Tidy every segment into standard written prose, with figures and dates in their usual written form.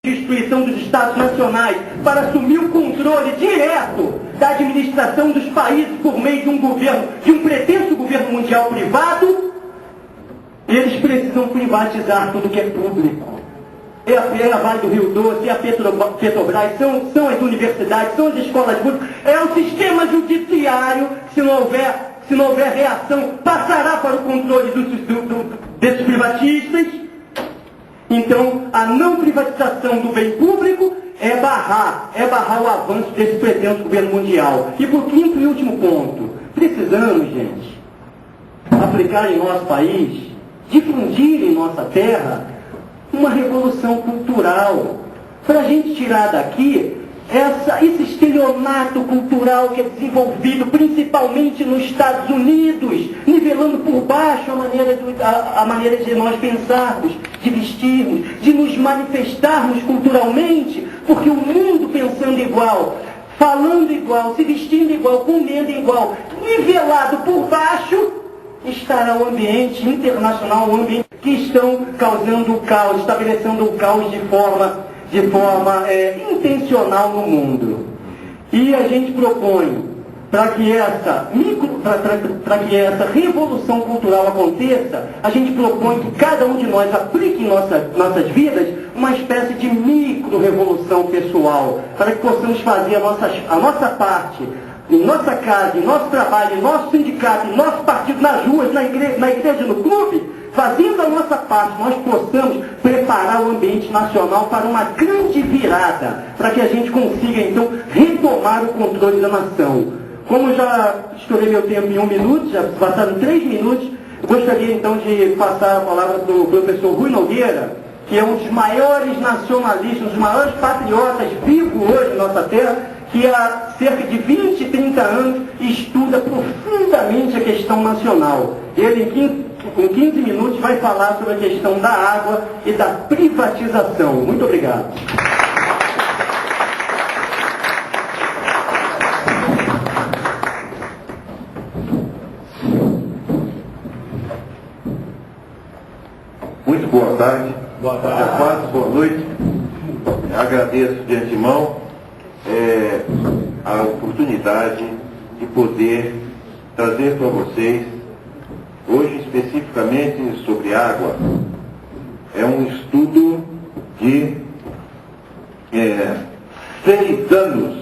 destruição dos Estados nacionais para assumir o controle direto da administração dos países por meio de um governo, de um pretenso governo mundial privado, eles precisam privatizar tudo que é público. É a Vale do Rio Doce, é a Petrobras, são as universidades, são as escolas públicas, é o sistema judiciário, se não houver reação, passará para o controle desses privatistas. Então, a não privatização do bem público é barrar o avanço desse pretenso governo mundial. E por quinto e último ponto, precisamos, gente, aplicar em nosso país, difundir em nossa terra, uma revolução cultural, para a gente tirar daqui esse estelionato cultural que é desenvolvido principalmente nos Estados Unidos, nivelando por baixo a maneira de nós pensarmos, de vestirmos, de nos manifestarmos culturalmente, porque o mundo pensando igual, falando igual, se vestindo igual, comendo igual, nivelado por baixo, estará o ambiente internacional, o ambiente que estão causando o caos, estabelecendo o caos de forma intencional no mundo. E a gente propõe, para que essa revolução cultural aconteça, a gente propõe que cada um de nós aplique em nossas vidas uma espécie de micro-revolução pessoal, para que possamos fazer a nossa parte, em nossa casa, em nosso trabalho, em nosso sindicato, em nosso partido, nas ruas, na igreja, no clube. Fazendo a nossa parte, nós possamos preparar o ambiente nacional para uma grande virada, para que a gente consiga, então, retomar o controle da nação. Como já estourei meu tempo em 1 minuto, já passaram 3 minutos, gostaria, então, de passar a palavra para o professor Rui Nogueira, que é um dos maiores nacionalistas, um dos maiores patriotas vivos hoje na nossa terra, que há cerca de 20, 30 anos estuda profundamente a questão nacional. Ele, com 15 minutos, vai falar sobre a questão da água e da privatização. Muito obrigado. Muito boa tarde. Boa tarde. Boa noite. Agradeço de antemão a oportunidade de poder trazer para vocês, hoje especificamente sobre água, é um estudo de 6 anos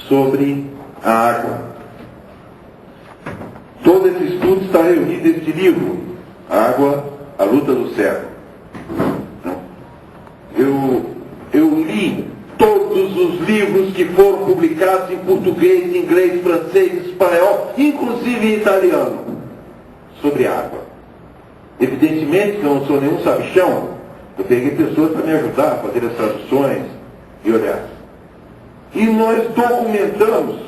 sobre a água. Todo esse estudo está reunido neste livro, Água, a Luta do Século. Eu li todos os livros que foram publicados em português, inglês, francês, espanhol, inclusive em italiano, sobre água. Evidentemente que eu não sou nenhum sabichão, eu peguei pessoas para me ajudar a fazer as traduções e olhar. E nós documentamos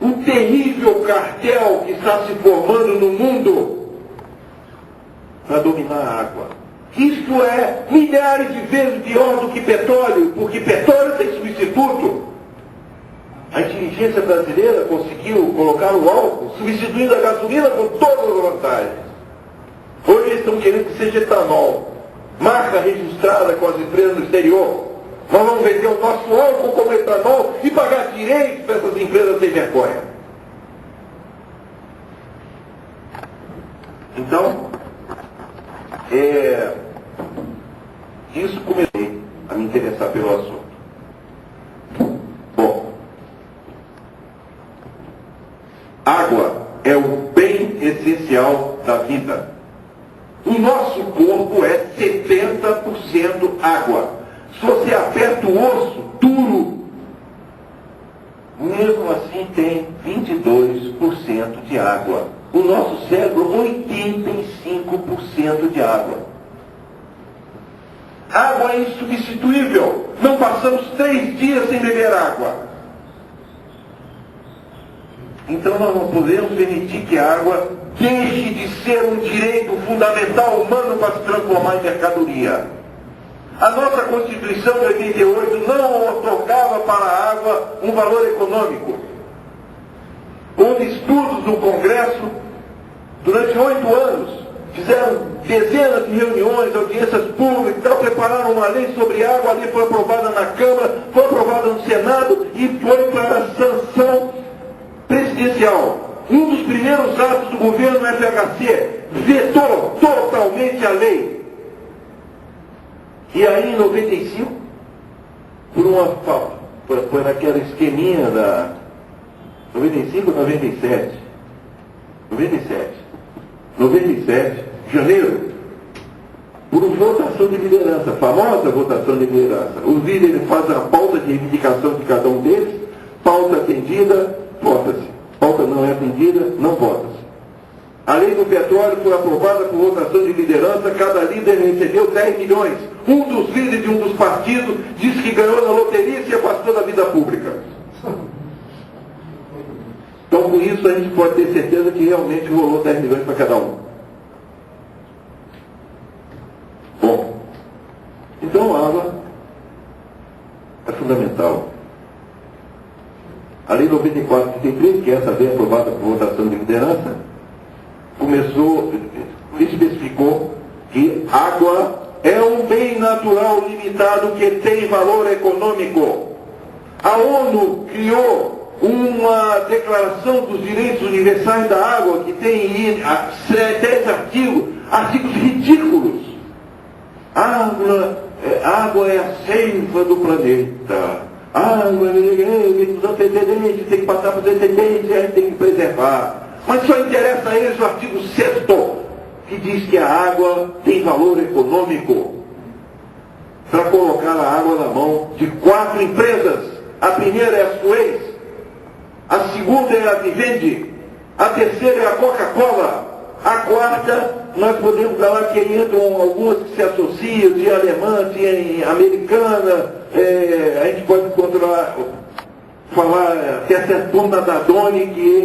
um terrível cartel que está se formando no mundo para dominar a água. Isto é milhares de vezes pior do que petróleo, porque petróleo tem substituto. A inteligência brasileira conseguiu colocar o álcool, substituindo a gasolina com todas as vantagens. Hoje eles estão querendo que seja etanol, marca registrada com as empresas do exterior. Nós vamos vender o nosso álcool como etanol e pagar direitos para essas empresas sem vergonha. Então, isso comecei a me interessar pelo assunto. Bom, água é o bem essencial da vida. O nosso corpo é 70% água. Se você aperta o osso duro, mesmo assim tem 22% de água. O nosso cérebro, 85% de água. Água é insubstituível. Não passamos 3 dias sem beber água. Então nós não podemos permitir que a água deixe de ser um direito fundamental humano para se transformar em mercadoria. A nossa Constituição de 88 não otorgava para a água um valor econômico. Houve estudos no Congresso durante 8 anos, fizeram dezenas de reuniões, audiências públicas, tal, prepararam uma lei sobre água, a lei foi aprovada na Câmara, foi aprovada no Senado e foi para a sanção presidencial. Um dos primeiros atos do governo FHC vetou totalmente a lei. E aí, em 95, foi naquela esqueminha da 95 ou 97? 97, janeiro, por votação de liderança, famosa votação de liderança. Os líderes fazem a pauta de reivindicação de cada um deles, pauta atendida, vota-se. Pauta não é atendida, não vota-se. A lei do petróleo foi aprovada por votação de liderança, cada líder recebeu 10 milhões. Um dos líderes de um dos partidos disse que ganhou na loteria e se afastou da vida pública. Então, com isso, a gente pode ter certeza que realmente rolou 10 milhões para cada um. Bom, então a água é fundamental. A Lei 94/33, que essa lei aprovada por votação de liderança, especificou que água é um bem natural limitado que tem valor econômico. A ONU criou uma declaração dos direitos universais da água que tem 10 artigos ridículos. Água é a seiva do planeta. Água, os antecedentes, tem que passar para os antecedentes, a gente tem que preservar. Mas só interessa a eles o artigo 6º, que diz que a água tem valor econômico, para colocar a água na mão de 4 empresas. A primeira é a Suez, a segunda é a Vivendi, a terceira é a Coca-Cola, a quarta, nós podemos falar que entram algumas que se associam, de alemã, de americana, a gente pode falar que essa turma da Danone, que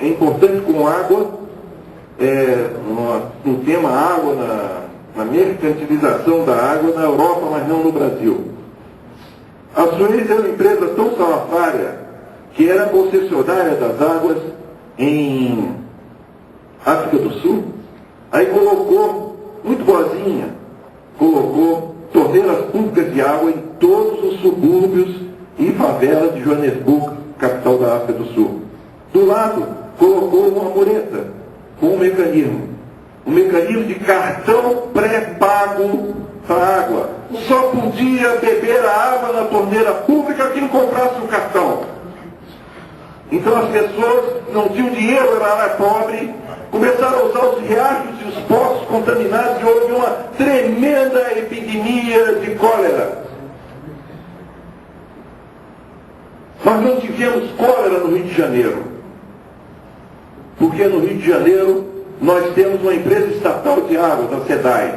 é importante com água, no tema água, na mercantilização da água na Europa, mas não no Brasil. A Suez é uma empresa tão salafrária que era concessionária das águas em África do Sul, aí colocou, muito boazinha, colocou torneiras públicas de água em todos os subúrbios e favelas de Joanesburgo, capital da África do Sul. Do lado, colocou uma mureta com um mecanismo de cartão pré-pago para água. Só podia beber a água na torneira pública quem comprasse o cartão. Então as pessoas não tinham dinheiro, era pobre, começaram a usar os riachos e os poços contaminados e houve uma tremenda epidemia de cólera. Nós não tivemos cólera no Rio de Janeiro, porque no Rio de Janeiro nós temos uma empresa estatal de água, da SEDAI,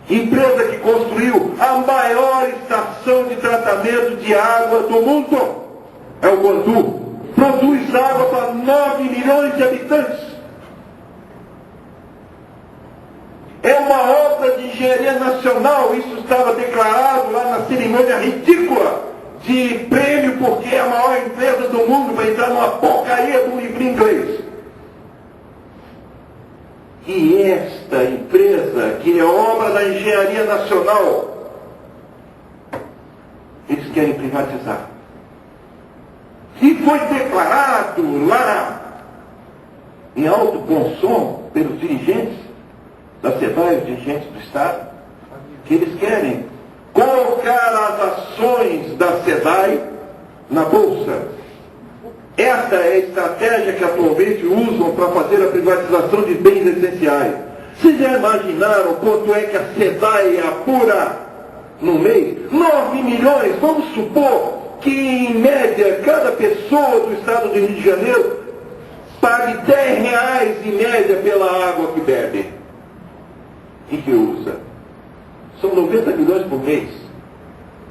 empresa que construiu a maior estação de tratamento de água do mundo, é o Guandu, produz água para 9 milhões de habitantes. É uma obra de engenharia nacional, isso estava declarado lá na cerimônia ridícula de prêmio, porque é a maior empresa do mundo, vai entrar numa porcaria do livro em inglês. E esta empresa, que é obra da engenharia nacional, eles querem privatizar. E foi declarado lá, em alto bom som, pelos dirigentes da SEDAI, os dirigentes do Estado, que eles querem colocar as ações da SEDAI na Bolsa. Esta é a estratégia que atualmente usam para fazer a privatização de bens essenciais. Vocês já imaginaram quanto é que a SEDAI apura no mês? 9 milhões, vamos supor que em média cada pessoa do estado do Rio de Janeiro pague R$10 em média pela água que bebe e que usa. São 90 milhões por mês.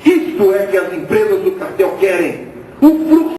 Isto é que as empresas do cartel querem. O fluxo